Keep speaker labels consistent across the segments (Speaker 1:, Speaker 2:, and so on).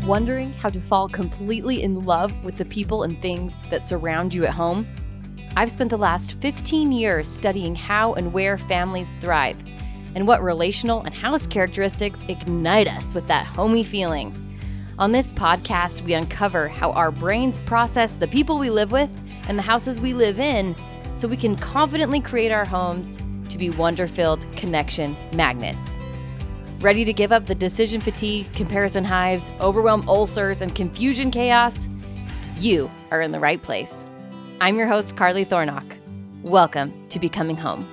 Speaker 1: Wondering how to fall completely in love with the people and things that surround you at home? I've spent the last 15 years studying how and where families thrive and what relational and house characteristics ignite us with that homey feeling. On this podcast, we uncover how our brains process the people we live with and the houses we live in so we can confidently create our homes to be wonder-filled connection magnets. Ready to give up the decision fatigue, comparison hives, overwhelm ulcers, and confusion chaos? You are in the right place. I'm your host, Carly Thornock. Welcome to Becoming Home.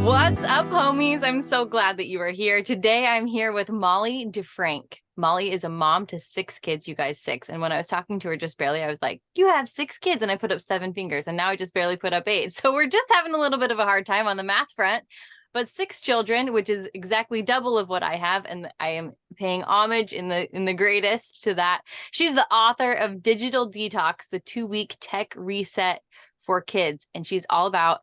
Speaker 1: What's up, homies? I'm so glad that you are here. Today, I'm here with Molly DeFrank. Molly is a mom to 6 kids, you guys, 6. And when I was talking to her just barely, I was like, you have 6 kids. And I put up 7 fingers. And now I just barely put up 8. So we're just having a little bit of a hard time on the math front. But 6 children, which is exactly double of what I have, and I am paying homage in the greatest to that. She's the author of Digital Detox, the 2-week tech reset for kids. And she's all about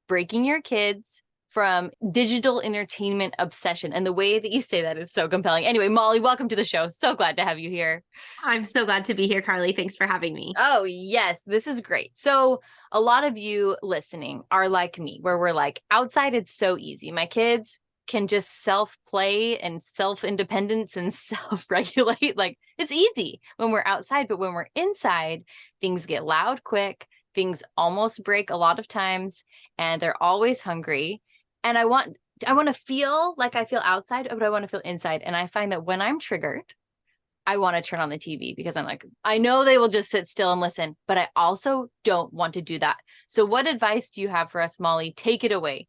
Speaker 1: breaking your kids from digital entertainment obsession. And the way that you say that is so compelling. Anyway, Molly, welcome to the show. So glad to have you here.
Speaker 2: I'm so glad to be here, Carly. Thanks for having me.
Speaker 1: Oh, yes. This is great. So a lot of you listening are like me, where we're like, outside, it's so easy. My kids can just self-play and self-independence and self-regulate. Like, it's easy when we're outside, but when we're inside, things get loud quick. Things almost break a lot of times, and they're always hungry. And I want to feel like I feel outside, but I want to feel inside. And I find that when I'm triggered, I want to turn on the TV because I'm like, I know they will just sit still and listen, but I also don't want to do that. So what advice do you have for us, Molly? Take it away.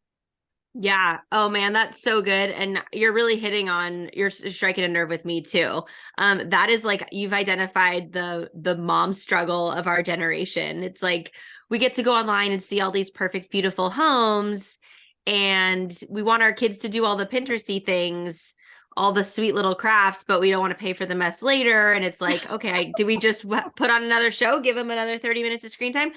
Speaker 2: Yeah. Oh man, that's so good. And you're really you're striking a nerve with me too. That is like, you've identified the mom struggle of our generation. It's like, we get to go online and see all these perfect, beautiful homes, and we want our kids to do all the Pinteresty things, all the sweet little crafts, but we don't want to pay for the mess later. And it's like, okay, do we just put on another show, give them another 30 minutes of screen time?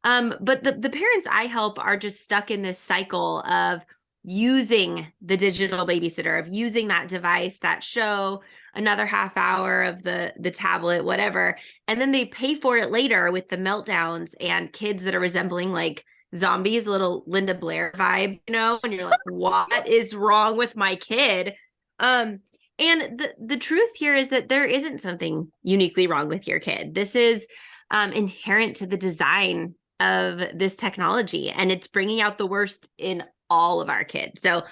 Speaker 2: But the parents I help are just stuck in this cycle of using the digital babysitter, of using that device, that show, another half hour of the tablet, whatever. And then they pay for it later with the meltdowns and kids that are resembling like zombies, little Linda Blair vibe, and you're like, what is wrong with my kid? And the truth here is that there isn't something uniquely wrong with your kid. This is inherent to the design of this technology, and it's bringing out the worst in all of our kids. So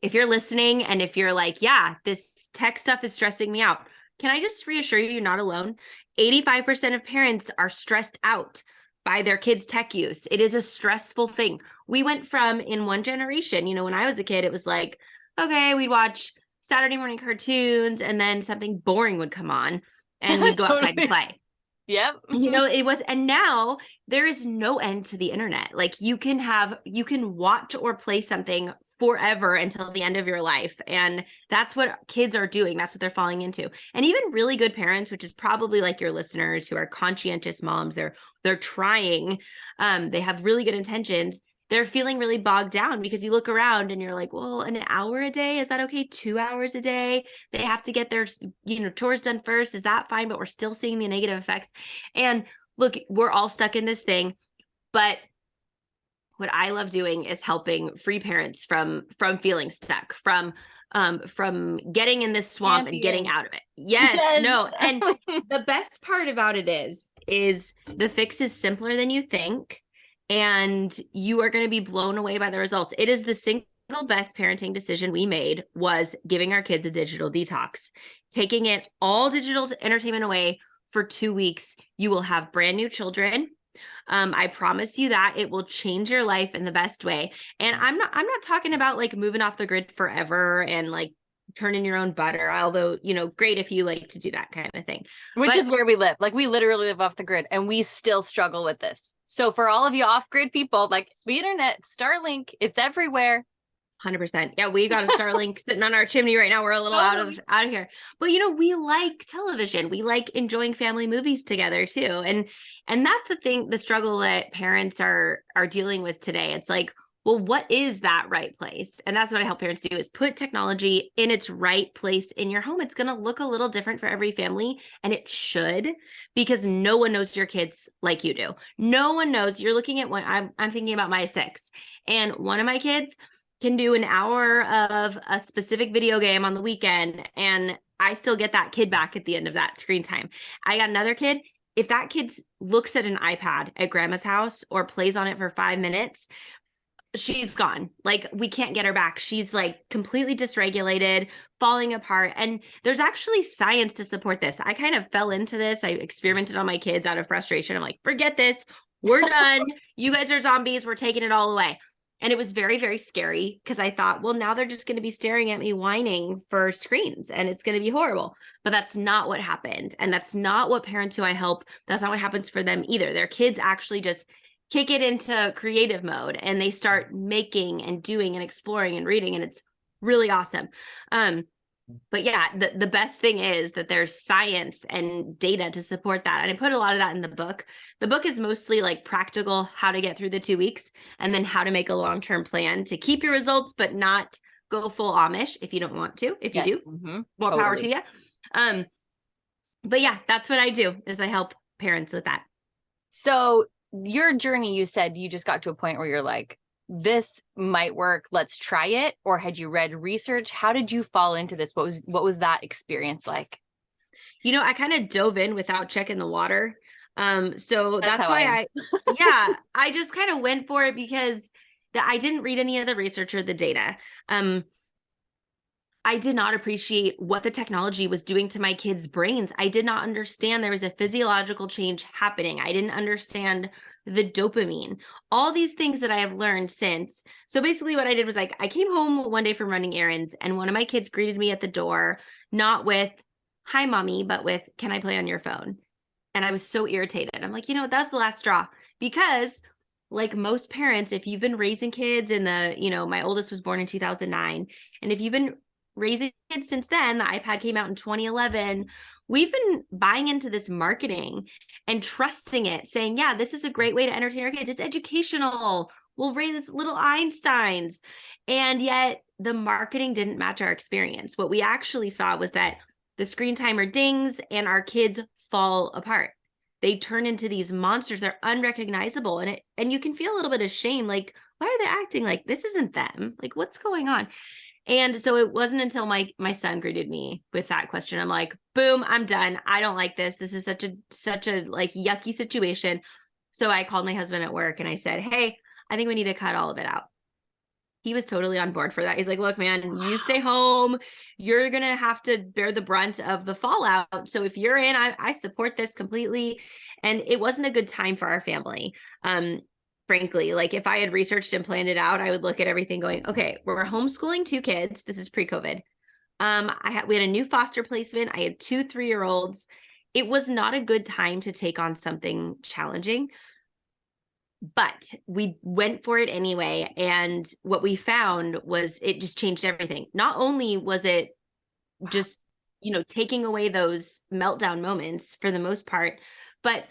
Speaker 2: if you're listening and if you're like, yeah, this tech stuff is stressing me out, can I just reassure you, you're not alone. 85% of parents are stressed out by their kids' tech use. It is a stressful thing. We went from, in one generation, when I was a kid, it was like, okay, we'd watch Saturday morning cartoons and then something boring would come on and we'd go outside and play.
Speaker 1: Yep.
Speaker 2: It was, and now there is no end to the internet. Like you can watch or play something forever until the end of your life. And that's what kids are doing. That's what they're falling into. And even really good parents, which is probably like your listeners who are conscientious moms, they're trying, they have really good intentions. They're feeling really bogged down because you look around and you're like, well, an hour a day, is that okay? 2 hours a day? They have to get their, chores done first. Is that fine? But we're still seeing the negative effects. And look, we're all stuck in this thing. But what I love doing is helping free parents from feeling stuck, from getting in this swamp and getting out of it. Yes. No. And the best part about it is the fix is simpler than you think. And you are going to be blown away by the results. It is the single best parenting decision we made, was giving our kids a digital detox, taking it all digital entertainment away for 2 weeks. You will have brand new children. I promise you that it will change your life in the best way. And I'm not talking about like moving off the grid forever and like turning your own butter, although, great if you like to do that kind of thing.
Speaker 1: Which is where we live. Like we literally live off the grid and we still struggle with this. So for all of you off-grid people, like the internet, Starlink, it's everywhere.
Speaker 2: 100%. Yeah, we got a Starlink sitting on our chimney right now. We're a little out of here. But we like television. We like enjoying family movies together too. And that's the struggle that parents are dealing with today. It's like, well, what is that right place? And that's what I help parents do, is put technology in its right place in your home. It's going to look a little different for every family, and it should, because no one knows your kids like you do. No one knows. You're looking at one. I'm thinking about my 6, and one of my kids can do an hour of a specific video game on the weekend, and I still get that kid back at the end of that screen time. I got another kid. If that kid looks at an iPad at grandma's house or plays on it for 5 minutes, she's gone. Like, we can't get her back. She's like completely dysregulated, falling apart. And there's actually science to support this. I kind of fell into this. I experimented on my kids out of frustration. I'm like, forget this. We're done. You guys are zombies. We're taking it all away. And it was very, very scary, because I thought, well, now they're just going to be staring at me whining for screens, and it's going to be horrible. But that's not what happened. And that's not what parents who I help, that's not what happens for them either. Their kids actually just kick it into creative mode, and they start making and doing and exploring and reading, and it's really awesome. But yeah, the best thing is that there's science and data to support that. And I put a lot of that in the book. The book is mostly like practical, how to get through the 2 weeks, and then how to make a long-term plan to keep your results, but not go full Amish if you don't want to. If you do, more power to you. But yeah, that's what I do, is I help parents with that.
Speaker 1: So your journey, you said you just got to a point where you're like, this might work, let's try it. Or had you read research? How did you fall into this? What was that experience like?
Speaker 2: You know, I kind of dove in without checking the water. So that's why I just kind of went for it, because I didn't read any of the research or the data. I did not appreciate what the technology was doing to my kids' brains. I did not understand there was a physiological change happening. I didn't understand the dopamine, all these things that I have learned since. So basically what I did was, like, I came home one day from running errands, and one of my kids greeted me at the door, not with, hi, mommy, but with, can I play on your phone? And I was so irritated. I'm like, that's the last straw, because like most parents, if you've been raising kids in my oldest was born in 2009. And if you've been raising kids since then, the iPad came out in 2011. We've been buying into this marketing and trusting it, saying, yeah, this is a great way to entertain our kids. It's educational. We'll raise little Einsteins. And yet the marketing didn't match our experience. What we actually saw was that the screen timer dings and our kids fall apart. They turn into these monsters. They're unrecognizable. And you can feel a little bit of shame. Like, why are they acting like this isn't them? Like, what's going on? And so it wasn't until my son greeted me with that question. I'm like, boom, I'm done. I don't like this. This is such a like yucky situation. So I called my husband at work and I said, hey, I think we need to cut all of it out. He was totally on board for that. He's like, look, man, you stay home. You're going to have to bear the brunt of the fallout. So if you're in, I support this completely. And it wasn't a good time for our family. Frankly, like if I had researched and planned it out, I would look at everything going, okay, we're homeschooling 2 kids. This is pre-COVID. We had a new foster placement. I had 2 3-year-olds. It was not a good time to take on something challenging, but we went for it anyway. And what we found was it just changed everything. Not only was it just, taking away those meltdown moments for the most part, but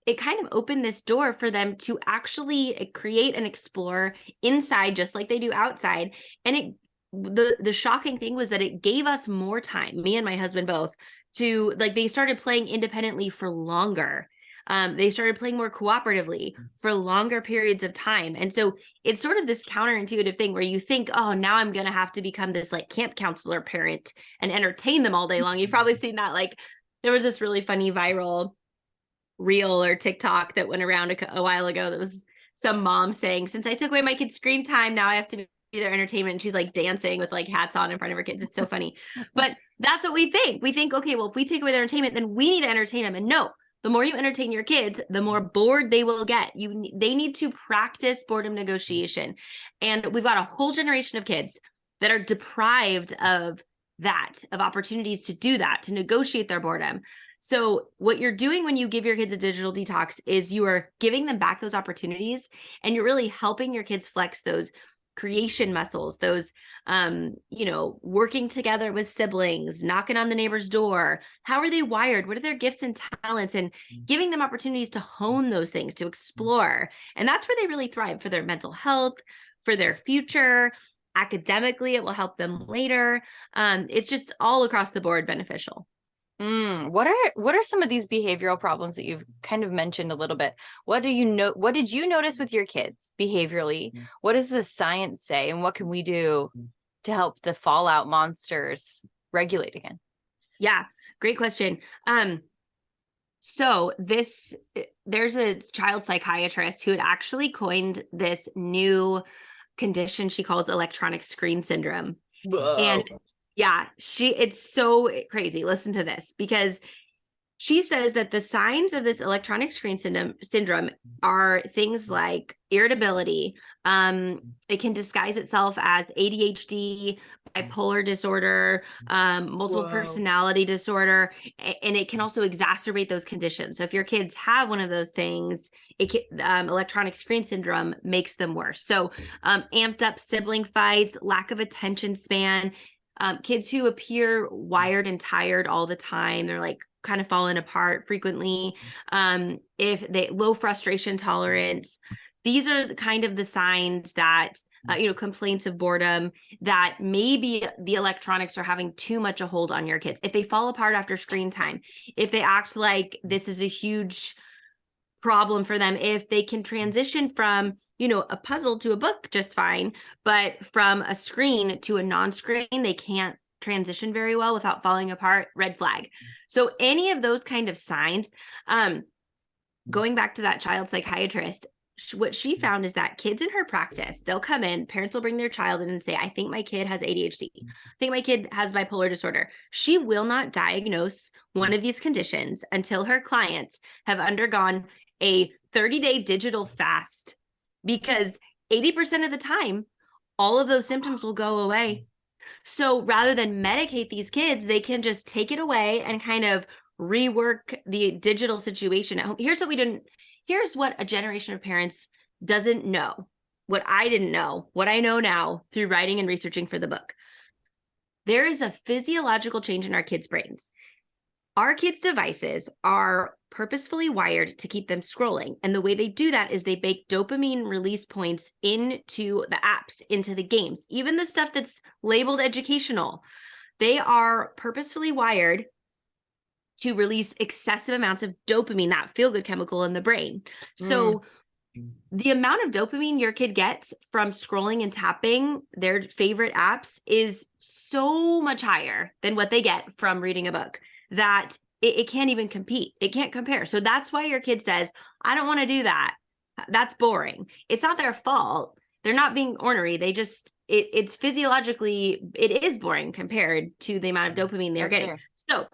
Speaker 2: it kind of opened this door for them to actually create and explore inside, just like they do outside. And the shocking thing was that it gave us more time, me and my husband both, to they started playing independently for longer. They started playing more cooperatively for longer periods of time. And so it's sort of this counterintuitive thing where you think, oh, now I'm going to have to become this like camp counselor parent and entertain them all day long. You've probably seen that. Like there was this really funny viral reel or TikTok that went around a while ago that was some mom saying, since I took away my kids' screen time, now I have to be their entertainment. And she's like dancing with like hats on in front of her kids. It's so funny. But that's what we think. We think, okay, well, if we take away their entertainment, then we need to entertain them. And no, the more you entertain your kids, the more bored they will get. They need to practice boredom negotiation. And we've got a whole generation of kids that are deprived of that, of opportunities to do that, to negotiate their boredom. So what you're doing when you give your kids a digital detox is you are giving them back those opportunities, and you're really helping your kids flex those creation muscles, those, working together with siblings, knocking on the neighbor's door. How are they wired? What are their gifts and talents? And giving them opportunities to hone those things, to explore. And that's where they really thrive, for their mental health, for their future. Academically, it will help them later. It's just all across the board beneficial.
Speaker 1: What are some of these behavioral problems that you've kind of mentioned a little bit? What did you notice with your kids behaviorally? What does the science say, and what can we do to help the fallout monsters regulate again?
Speaker 2: Yeah, great question. So there's a child psychiatrist who had actually coined this new condition she calls electronic screen syndrome.
Speaker 1: Whoa.
Speaker 2: And yeah, it's so crazy. Listen to this, because she says that the signs of this electronic screen syndrome are things like irritability. It can disguise itself as ADHD, bipolar disorder, multiple personality disorder, and it can also exacerbate those conditions. So if your kids have one of those things, electronic screen syndrome makes them worse. So amped up sibling fights, lack of attention span, kids who appear wired and tired all the time. They're like kind of falling apart frequently. If they low frustration tolerance, these are the kind of the signs that, complaints of boredom, that maybe the electronics are having too much a hold on your kids. If they fall apart after screen time, if they act like this is a huge problem for them, if they can transition from a puzzle to a book just fine, but from a screen to a non-screen, they can't transition very well without falling apart, red flag. So any of those kind of signs, going back to that child psychiatrist, what she found is that kids in her practice, they'll come in, parents will bring their child in and say, I think my kid has ADHD. I think my kid has bipolar disorder. She will not diagnose one of these conditions until her clients have undergone a 30-day digital fast, because 80% of the time, all of those symptoms will go away. So rather than medicate these kids, they can just take it away and kind of rework the digital situation at home. Here's what a generation of parents doesn't know, what I didn't know, what I know now through writing and researching for the book. There is a physiological change in our kids' brains. Our kids' devices are purposefully wired to keep them scrolling. And the way they do that is they bake dopamine release points into the apps, into the games, even the stuff that's labeled educational. They are purposefully wired to release excessive amounts of dopamine, that feel-good chemical in the brain. So the amount of dopamine your kid gets from scrolling and tapping their favorite apps is so much higher than what they get from reading a book, that it can't even compete. It can't compare. So that's why your kid says, I don't want to do that. That's boring. It's not their fault. They're not being ornery. They just, it's physiologically, it is boring compared to the amount of dopamine they're getting. Sure. So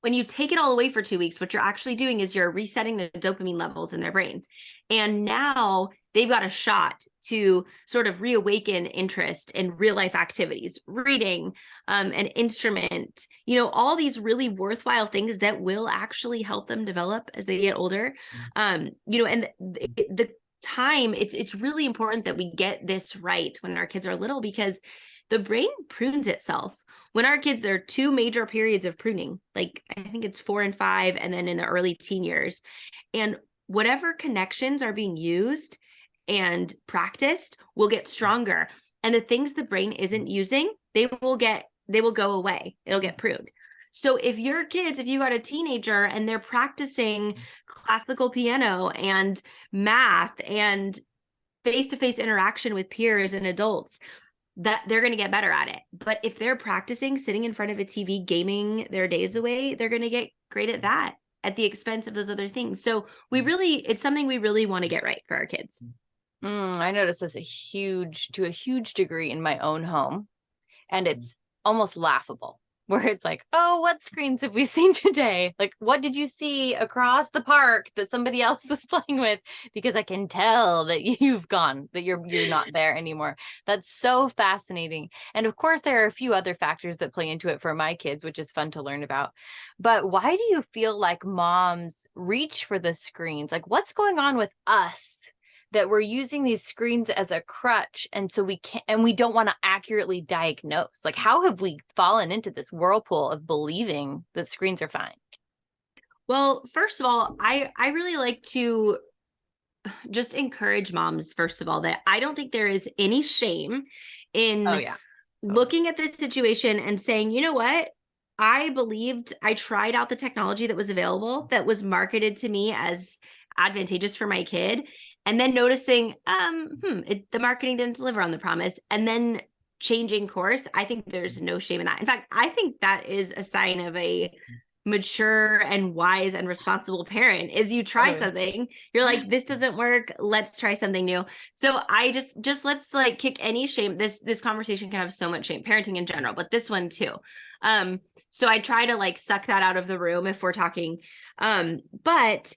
Speaker 2: when you take it all away for 2 weeks, what you're actually doing is you're resetting the dopamine levels in their brain. And now they've got a shot to sort of reawaken interest in real life activities, reading, an instrument, all these really worthwhile things that will actually help them develop as they get older. And the time, it's really important that we get this right when our kids are little, because the brain prunes itself. When our kids, there are 2 major periods of pruning, like I think it's 4 and 5, and then in the early teen years. And whatever connections are being used and practiced will get stronger. And the things the brain isn't using, they will go away. It'll get pruned. So if you got a teenager and they're practicing classical piano and math and face-to-face interaction with peers and adults, that they're going to get better at it. But if they're practicing sitting in front of a TV, gaming their days away, they're going to get great at that at the expense of those other things. So it's something we really want to get right for our kids.
Speaker 1: I noticed this to a huge degree in my own home, and it's almost laughable, where it's like, oh, what screens have we seen today? Like, what did you see across the park that somebody else was playing with? Because I can tell that you've gone, that you're not there anymore. That's so fascinating. And of course, there are a few other factors that play into it for my kids, which is fun to learn about. But why do you feel like moms reach for the screens? Like, what's going on with us that we're using these screens as a crutch, and so we can't, and we don't want to accurately diagnose? Like, how have we fallen into this whirlpool of believing that screens are fine?
Speaker 2: Well, first of all, I really like to just encourage moms, first of all, that I don't think there is any shame in
Speaker 1: Oh yeah.
Speaker 2: looking at this situation and saying, you know what? I tried out the technology that was available, that was marketed to me as advantageous for my kid, and then noticing, the marketing didn't deliver on the promise, and then changing course. I think there's no shame in that. In fact, I think that is a sign of a mature and wise and responsible parent. Is you try something, you're like, this doesn't work, let's try something new. So I just let's like kick any shame. This conversation can have so much shame, parenting in general, but this one too. So I try to like suck that out of the room if we're talking. But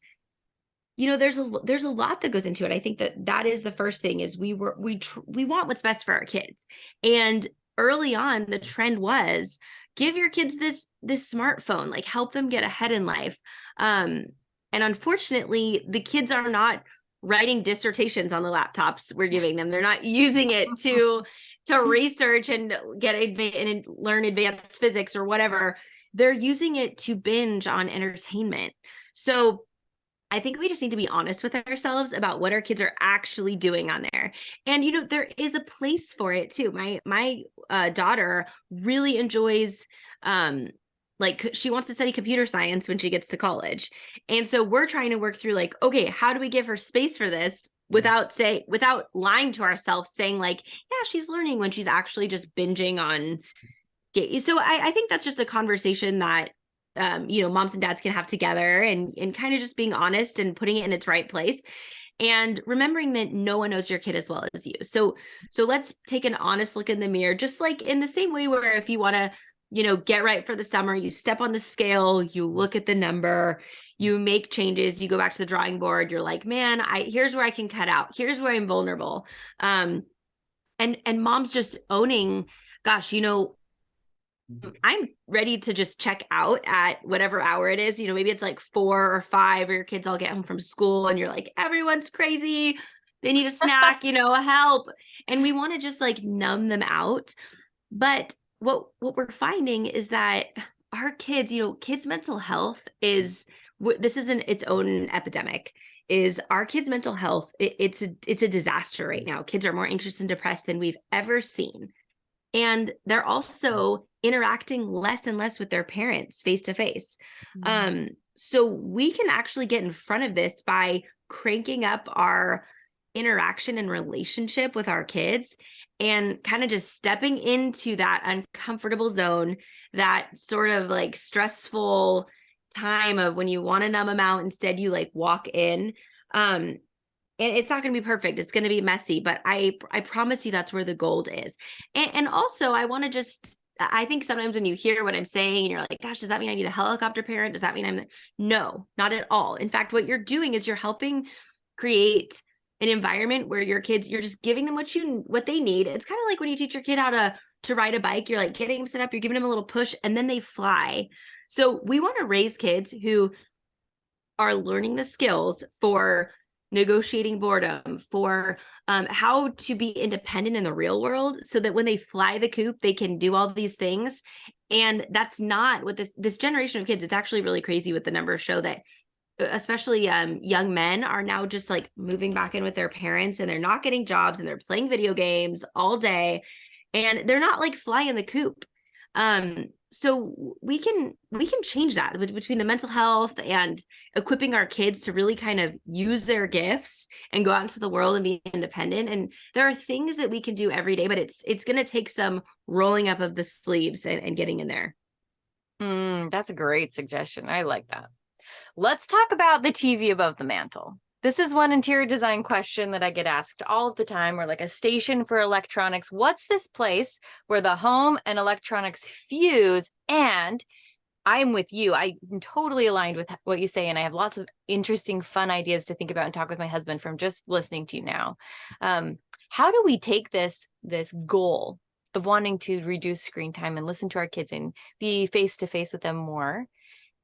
Speaker 2: there's a lot that goes into it. I think that is the first thing, is we want what's best for our kids. And early on, the trend was give your kids this smartphone, like help them get ahead in life. And unfortunately, the kids are not writing dissertations on the laptops we're giving them. They're not using it to research and and learn advanced physics or whatever. They're using it to binge on entertainment. So I think we just need to be honest with ourselves about what our kids are actually doing on there. And, there is a place for it too. My daughter really enjoys, like she wants to study computer science when she gets to college. And so we're trying to work through like, okay, how do we give her space for this without lying to ourselves, saying like, yeah, she's learning, when she's actually just binging on. So I think that's just a conversation that moms and dads can have together, and kind of just being honest and putting it in its right place, and remembering that no one knows your kid as well as you. So let's take an honest look in the mirror, just like in the same way where if you want to, get right for the summer, you step on the scale, you look at the number, you make changes, you go back to the drawing board, you're like, man, here's where I can cut out. Here's where I'm vulnerable. And moms just owning, gosh, I'm ready to just check out at whatever hour it is. Maybe it's like 4 or 5, or your kids all get home from school and you're like, everyone's crazy, they need a snack, help. And we want to just like numb them out. But what we're finding is that our kids, kids' mental health this is its own epidemic. Is our kids' mental health, it's a disaster right now. Kids are more anxious and depressed than we've ever seen. And they're also interacting less and less with their parents face to face. So we can actually get in front of this by cranking up our interaction and relationship with our kids, and kind of just stepping into that uncomfortable zone, that sort of like stressful time of when you want to numb them out, instead you like walk in. And it's not going to be perfect. It's going to be messy, but I promise you that's where the gold is. And also I want to I think sometimes when you hear what I'm saying and you're like, gosh, does that mean I need a helicopter parent? Does that mean no, not at all. In fact, what you're doing is you're helping create an environment where your kids, you're just giving them what they need. It's kind of like when you teach your kid how to ride a bike, you're like getting them set up, you're giving them a little push, and then they fly. So we want to raise kids who are learning the skills for negotiating boredom, for how to be independent in the real world, so that when they fly the coop, they can do all these things. And that's not what this generation of kids, it's actually really crazy what the numbers show, that especially young men are now just like moving back in with their parents, and they're not getting jobs, and they're playing video games all day, and they're not like flying the coop. So we can change that between the mental health and equipping our kids to really kind of use their gifts and go out into the world and be independent. And there are things that we can do every day, but it's going to take some rolling up of the sleeves and getting in there.
Speaker 1: That's a great suggestion. I like that. Let's talk about the TV above the mantle. This is one interior design question that I get asked all the time, or like a station for electronics. What's this place where the home and electronics fuse? And I'm with you. I'm totally aligned with what you say. And I have lots of interesting, fun ideas to think about and talk with my husband from just listening to you now. How do we take this goal of wanting to reduce screen time and listen to our kids and be face to face with them more,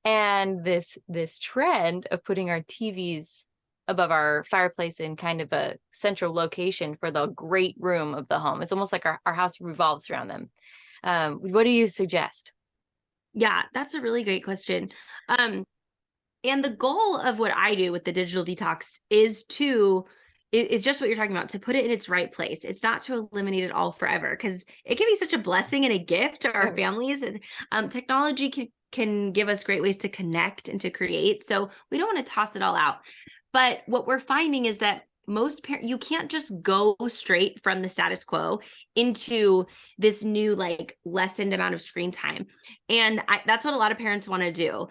Speaker 1: and this trend of putting our TVs above our fireplace in kind of a central location for the great room of the home? It's almost like our house revolves around them. What do you suggest?
Speaker 2: Yeah, that's a really great question. And the goal of what I do with the digital detox is just what you're talking about, to put it in its right place. It's not to eliminate it all forever, because it can be such a blessing and a gift to our families. Technology can give us great ways to connect and to create. So we don't want to toss it all out. But what we're finding is that most parents, you can't just go straight from the status quo into this new, like, lessened amount of screen time. And that's what a lot of parents want to do.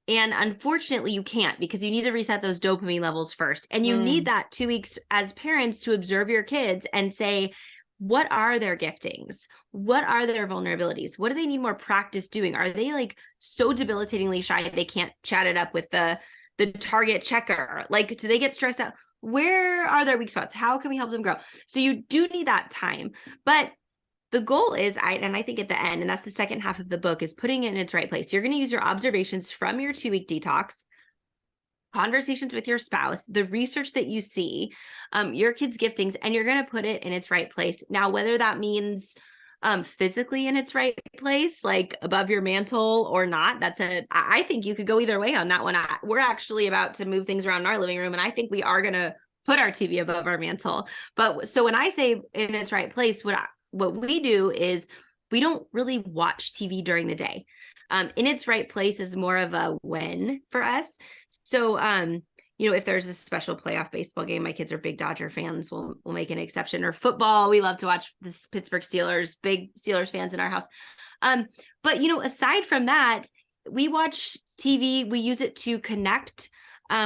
Speaker 2: And unfortunately, you can't, because you need to reset those dopamine levels first. And you need that 2 weeks as parents to observe your kids and say, what are their giftings? What are their vulnerabilities? What do they need more practice doing? Are they like so debilitatingly shy they can't chat it up with the target checker? Like, do they get stressed out? Where are their weak spots? How can we help them grow? So you do need that time. But the goal is, I think at the end, and that's the second half of the book, is putting it in its right place. You're going to use your observations from your 2-week detox, conversations with your spouse, the research that you see, your kids' giftings, and you're going to put it in its right place. Now, whether that means physically in its right place, like above your mantle, or not, I think you could go either way on that one. We're actually about to move things around in our living room, and I think we are going to put our TV above our mantle. But so when I say in its right place, what we do is we don't really watch TV during the day. In its right place is more of a when for us. So, if there's a special playoff baseball game, my kids are big Dodger fans, we'll make an exception. Or football, we love to watch the Pittsburgh Steelers, big Steelers fans in our house. But, aside from that, we watch TV, we use it to connect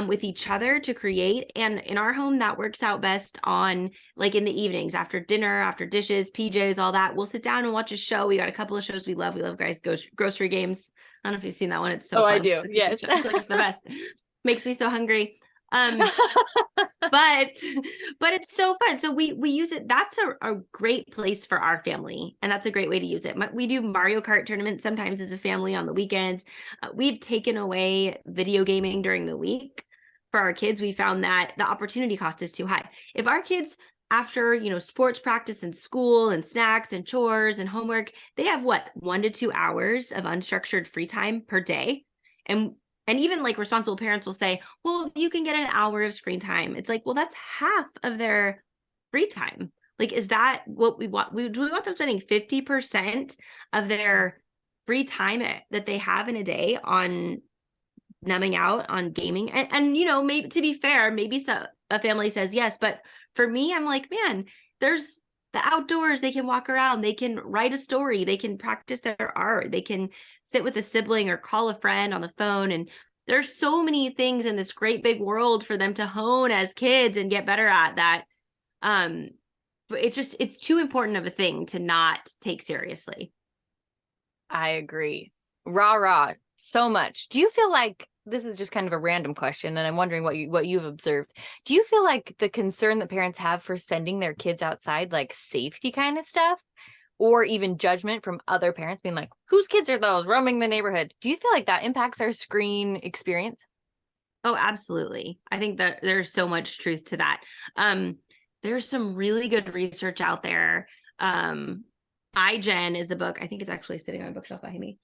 Speaker 2: with each other, to create. And in our home, that works out best on, like, in the evenings, after dinner, after dishes, PJs, all that. We'll sit down and watch a show. We got a couple of shows we love. We love Guys Grocery Games. I don't know if you've seen that one. It's so fun.
Speaker 1: I do. Yes.
Speaker 2: It's like the best. Makes me so hungry. But it's so fun. So we use it. That's a great place for our family. And that's a great way to use it. We do Mario Kart tournaments sometimes as a family on the weekends. We've taken away video gaming during the week for our kids. We found that the opportunity cost is too high. If our kids, after, sports practice and school and snacks and chores and homework, they have 1 to 2 hours of unstructured free time per day. And even, like, responsible parents will say, well, you can get an hour of screen time. It's like, well, that's half of their free time. Like, is that what we want? Do we want them spending 50% of their free time that they have in a day on numbing out on gaming? And maybe, to be fair, maybe a family says yes. But for me, I'm like, man, there's the outdoors. They can walk around, they can write a story, they can practice their art, they can sit with a sibling or call a friend on the phone. And there's so many things in this great big world for them to hone as kids and get better at that. It's too important of a thing to not take seriously.
Speaker 1: I agree. Rah, so much. Do you feel like, this is just kind of a random question, and I'm wondering what you've observed. Do you feel like the concern that parents have for sending their kids outside, like safety kind of stuff, or even judgment from other parents being like, whose kids are those roaming the neighborhood? Do you feel like that impacts our screen experience?
Speaker 2: Oh, absolutely. I think that there's so much truth to that. There's some really good research out there. iGen is a book. I think it's actually sitting on a bookshelf behind me.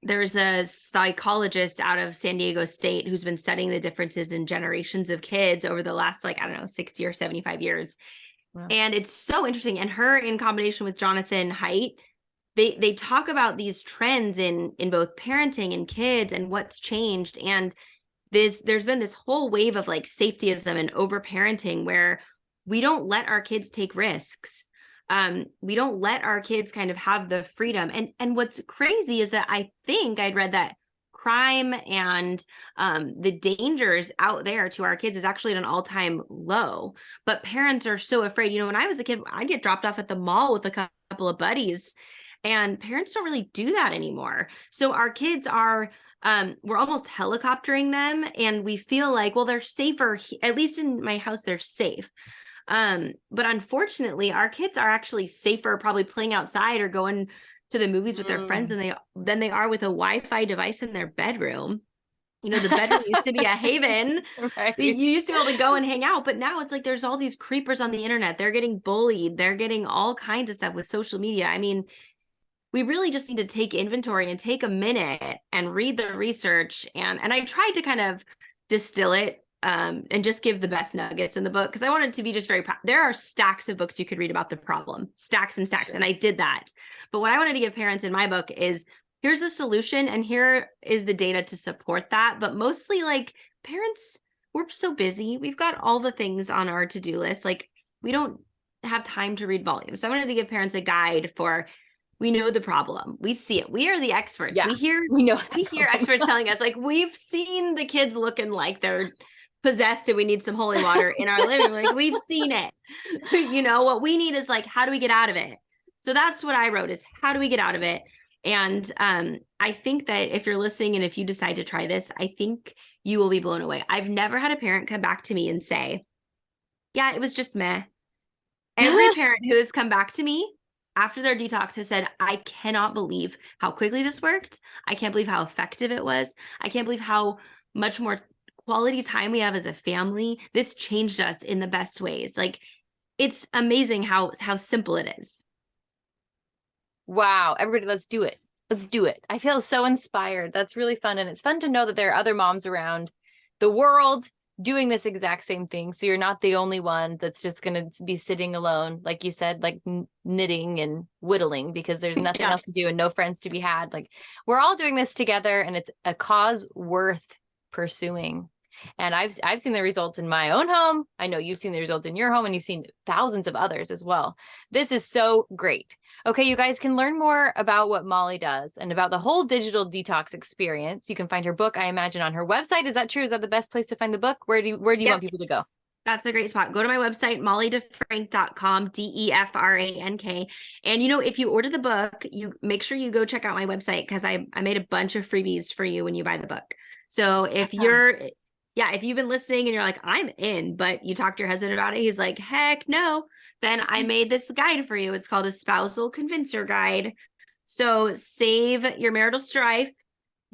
Speaker 2: There's a psychologist out of San Diego State who's been studying the differences in generations of kids over the last, 60 or 75 years. Wow. And it's so interesting. And her, in combination with Jonathan Haidt, they talk about these trends in both parenting and kids and what's changed. And there's been this whole wave of, like, safetyism and overparenting where we don't let our kids take risks. We don't let our kids kind of have the freedom. And what's crazy is that I think I'd read that crime and the dangers out there to our kids is actually at an all-time low. But parents are so afraid. When I was a kid, I'd get dropped off at the mall with a couple of buddies, and parents don't really do that anymore. So our kids are, we're almost helicoptering them, and we feel like, well, they're safer. At least in my house, they're safe. But unfortunately, our kids are actually safer probably playing outside or going to the movies with their friends than they are with a Wi-Fi device in their bedroom. The bedroom used to be a haven. Right. You used to be able to go and hang out, but now it's like there's all these creepers on the internet. They're getting bullied. They're getting all kinds of stuff with social media. I mean, we really just need to take inventory and take a minute and read the research. And I tried to kind of distill it and just give the best nuggets in the book, because I wanted to be just very there are stacks of books you could read about the problem, stacks and stacks. Sure. And I did that. But what I wanted to give parents in my book is, here's the solution and here is the data to support that. But mostly, like, parents, we're so busy. We've got all the things on our to-do list. Like, we don't have time to read volumes. So I wanted to give parents a guide for, we know the problem. We see it. We are the experts.
Speaker 1: Yeah,
Speaker 2: we hear experts telling us, like, we've seen the kids looking like they're possessed and we need some holy water in our living room. Like, we've seen it. You know, what we need is, like, how do we get out of it? So that's what I wrote, is how do we get out of it? And I think that if you're listening and if you decide to try this, I think you will be blown away. I've never had a parent come back to me and say, yeah, it was just meh. Every parent who has come back to me after their detox has said, I cannot believe how quickly this worked. I can't believe how effective it was. I can't believe how much more quality time we have as a family. This changed us in the best ways. Like, it's amazing how simple it is.
Speaker 1: Wow. Everybody, let's do it. Let's do it. I feel so inspired. That's really fun. And it's fun to know that there are other moms around the world doing this exact same thing. So you're not the only one that's just going to be sitting alone, like you said, like knitting and whittling, because there's nothing else to do and no friends to be had. Like, we're all doing this together, and it's a cause worth pursuing. And I've seen the results in my own home. I know you've seen the results in your home, and you've seen thousands of others as well. This is so great. Okay, you guys can learn more about what Molly does and about the whole digital detox experience. You can find her book, I imagine, on her website. Is that true? Is that the best place to find the book? Where do you want people to go?
Speaker 2: That's a great spot. Go to my website, mollydefrank.com, DEFRANK. And, you know, if you order the book, you make sure you go check out my website, because I made a bunch of freebies for you when you buy the book. So if if you've been listening and you're like, I'm in, but you talk to your husband about it, he's like, heck no, then I made this guide for you. It's called a spousal convincer guide. So save your marital strife,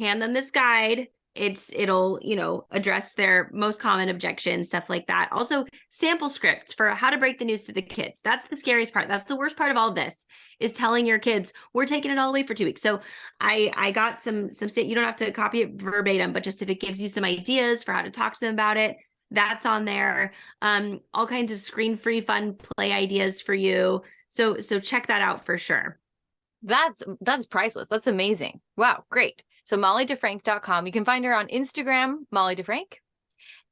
Speaker 2: hand them this guide. It'll, you know, address their most common objections, stuff like that. Also, sample scripts for how to break the news to the kids. That's the scariest part. That's the worst part of all of this, is telling your kids, we're taking it all away for 2 weeks. So I got some you don't have to copy it verbatim, but just if it gives you some ideas for how to talk to them about it, that's on there. All kinds of screen-free fun play ideas for you. So check that out for sure.
Speaker 1: That's priceless. That's amazing. Wow, great. So mollydefrank.com. You can find her on Instagram, Molly DeFrank,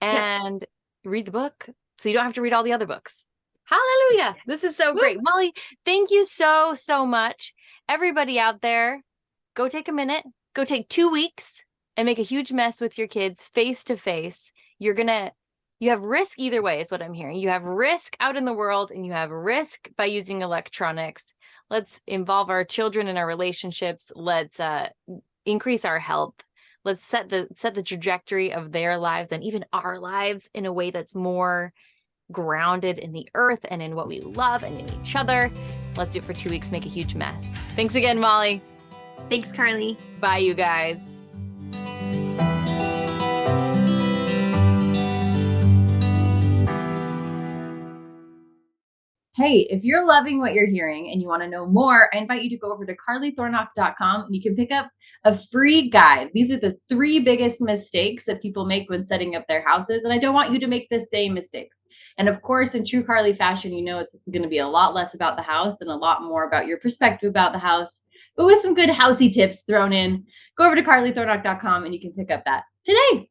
Speaker 1: and read the book so you don't have to read all the other books. Hallelujah. This is so great. Molly, thank you so, so much. Everybody out there, go take a minute, go take 2 weeks and make a huge mess with your kids face to face. You have risk either way, is what I'm hearing. You have risk out in the world, and you have risk by using electronics. Let's involve our children in our relationships. Let's increase our health. Let's set the trajectory of their lives and even our lives in a way that's more grounded in the earth and in what we love and in each other. Let's do it for 2 weeks. Make a huge mess. Thanks again, Molly.
Speaker 2: Thanks, Carly.
Speaker 1: Bye, you guys. Hey, if you're loving what you're hearing and you want to know more, I invite you to go over to carlythornock.com and you can pick up a free guide. These are the 3 biggest mistakes that people make when setting up their houses. And I don't want you to make the same mistakes. And of course, in true Carly fashion, you know it's going to be a lot less about the house and a lot more about your perspective about the house, but with some good housey tips thrown in. Go over to carlythornock.com and you can pick up that today.